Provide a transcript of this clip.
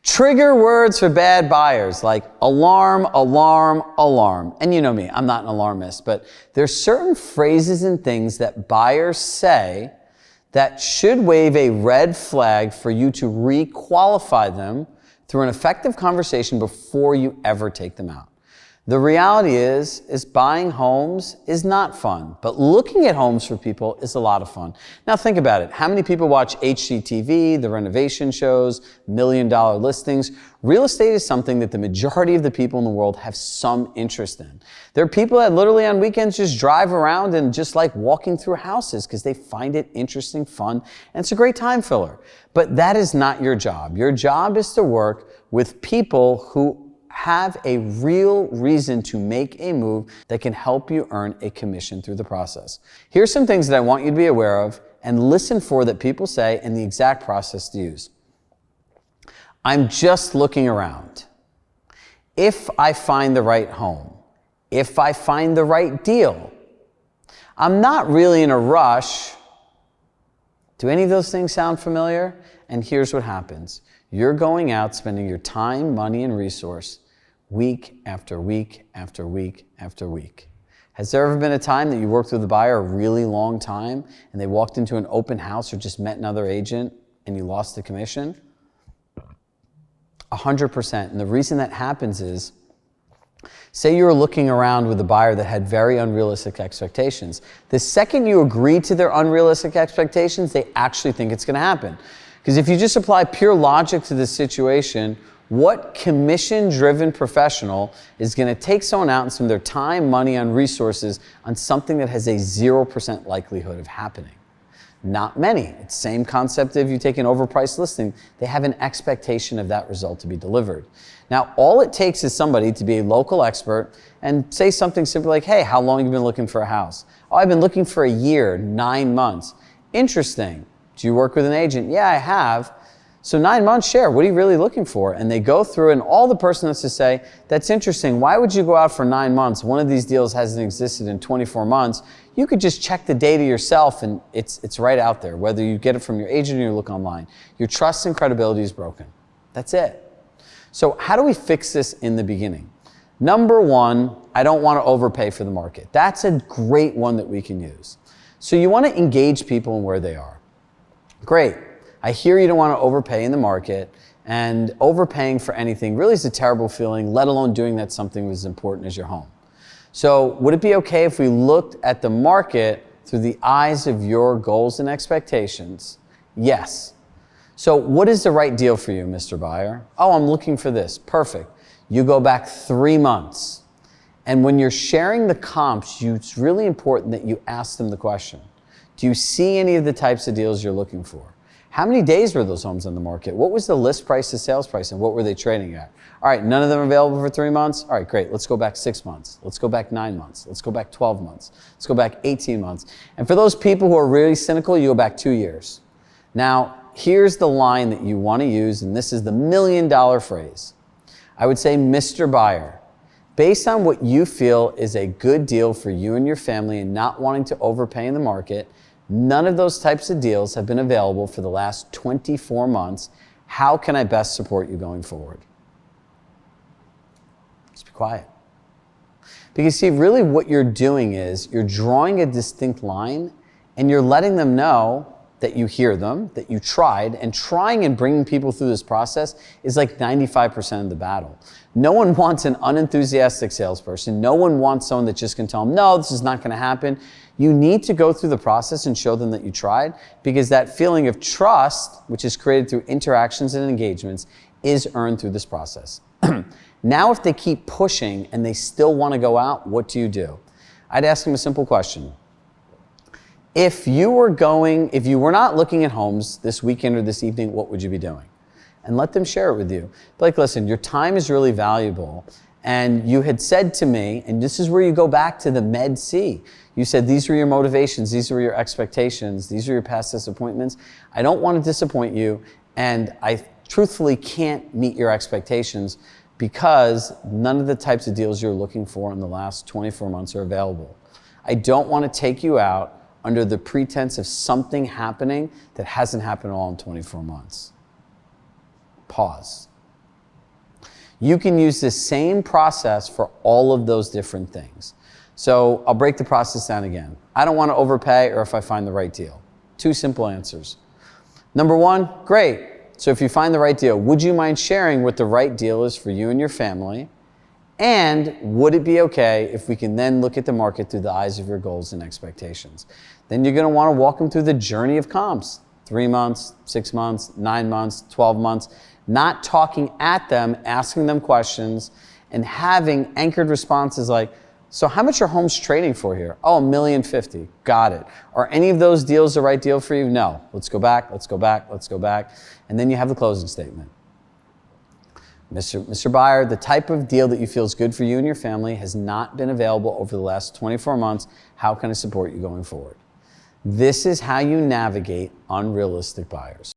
Trigger words for bad buyers like alarm, alarm, alarm. And you know me, I'm not an alarmist, but there's certain phrases and things that buyers say that should wave a red flag for you to re-qualify them through an effective conversation before you ever take them out. The reality is buying homes is not fun, but looking at homes for people is a lot of fun. Now think about it. How many people watch HGTV, the renovation shows, $1 million listings? Real estate is something that the majority of the people in the world have some interest in. There are people that literally on weekends just drive around and just like walking through houses because they find it interesting, fun, and it's a great time filler. But that is not your job. Your job is to work with people who have a real reason to make a move that can help you earn a commission through the process. Here's some things that I want you to be aware of and listen for that people say and the exact process to use. I'm just looking around. If I find the right home, if I find the right deal, I'm not really in a rush. Do any of those things sound familiar? And here's what happens. You're going out spending your time, money, and resource week after week after week after week. Has there ever been a time that you worked with a buyer a really long time and they walked into an open house or just met another agent and you lost the commission? 100%. And the reason that happens is, say you were looking around with a buyer that had very unrealistic expectations. The second you agree to their unrealistic expectations, they actually think it's going to happen. Because if you just apply pure logic to this situation, what commission-driven professional is going to take someone out and spend their time, money, and resources on something that has a 0% likelihood of happening? Not many. It's the same concept if you take an overpriced listing. They have an expectation of that result to be delivered. Now, all it takes is somebody to be a local expert and say something simple like, hey, how long have you been looking for a house? Oh, I've been looking for a year, 9 months. Interesting. Do you work with an agent? Yeah, I have. So 9 months, share. What are you really looking for? And they go through and all the person has to say, that's interesting. Why would you go out for 9 months? One of these deals hasn't existed in 24 months. You could just check the data yourself and it's right out there, whether you get it from your agent or you look online. Your trust and credibility is broken. That's it. So how do we fix this in the beginning? Number one, I don't want to overpay for the market. That's a great one that we can use. So you want to engage people in where they are. Great. I hear you don't want to overpay in the market, and overpaying for anything really is a terrible feeling, let alone doing that something as important as your home. So would it be okay if we looked at the market through the eyes of your goals and expectations? Yes. So what is the right deal for you, Mr. Buyer? Oh, I'm looking for this. Perfect. You go back 3 months. And when you're sharing the comps, it's really important that you ask them the question. Do you see any of the types of deals you're looking for? How many days were those homes on the market? What was the list price to sales price and what were they trading at? All right, none of them available for 3 months? All right, great. Let's go back 6 months. Let's go back 9 months. Let's go back 12 months. Let's go back 18 months. And for those people who are really cynical, you go back 2 years. Now, here's the line that you want to use, and this is the $1 million phrase. I would say, Mr. Buyer, based on what you feel is a good deal for you and your family and not wanting to overpay in the market, none of those types of deals have been available for the last 24 months. How can I best support you going forward? Just be quiet. Because see, really what you're doing is you're drawing a distinct line and you're letting them know that you hear them, that you tried, and trying and bringing people through this process is like 95% of the battle. No one wants an unenthusiastic salesperson. No one wants someone that just can tell them, no, this is not going to happen. You need to go through the process and show them that you tried, because that feeling of trust, which is created through interactions and engagements, is earned through this process. Now, if they keep pushing and they still want to go out, what do? I'd ask them a simple question. If you were not looking at homes this weekend or this evening, what would you be doing? And let them share it with you. Like, listen, your time is really valuable. And you had said to me, and this is where you go back to the Med C. You said, these were your motivations, these were your expectations, these are your past disappointments. I don't want to disappoint you, and I truthfully can't meet your expectations because none of the types of deals you're looking for in the last 24 months are available. I don't want to take you out under the pretense of something happening that hasn't happened at all in 24 months. Pause. You can use the same process for all of those different things. So I'll break the process down again. I don't want to overpay or if I find the right deal. Two simple answers. Number one, great. So if you find the right deal, would you mind sharing what the right deal is for you and your family? And would it be okay if we can then look at the market through the eyes of your goals and expectations? Then you're going to want to walk them through the journey of comps. 3 months, 6 months, 9 months, 12 months. Not talking at them, asking them questions, and having anchored responses like, so how much are homes trading for here? Oh, $1,050,000. Got it. Are any of those deals the right deal for you? No. Let's go back, let's go back, let's go back. And then you have the closing statement. Mr. Buyer, the type of deal that you feel is good for you and your family has not been available over the last 24 months. How can I support you going forward? This is how you navigate unrealistic buyers.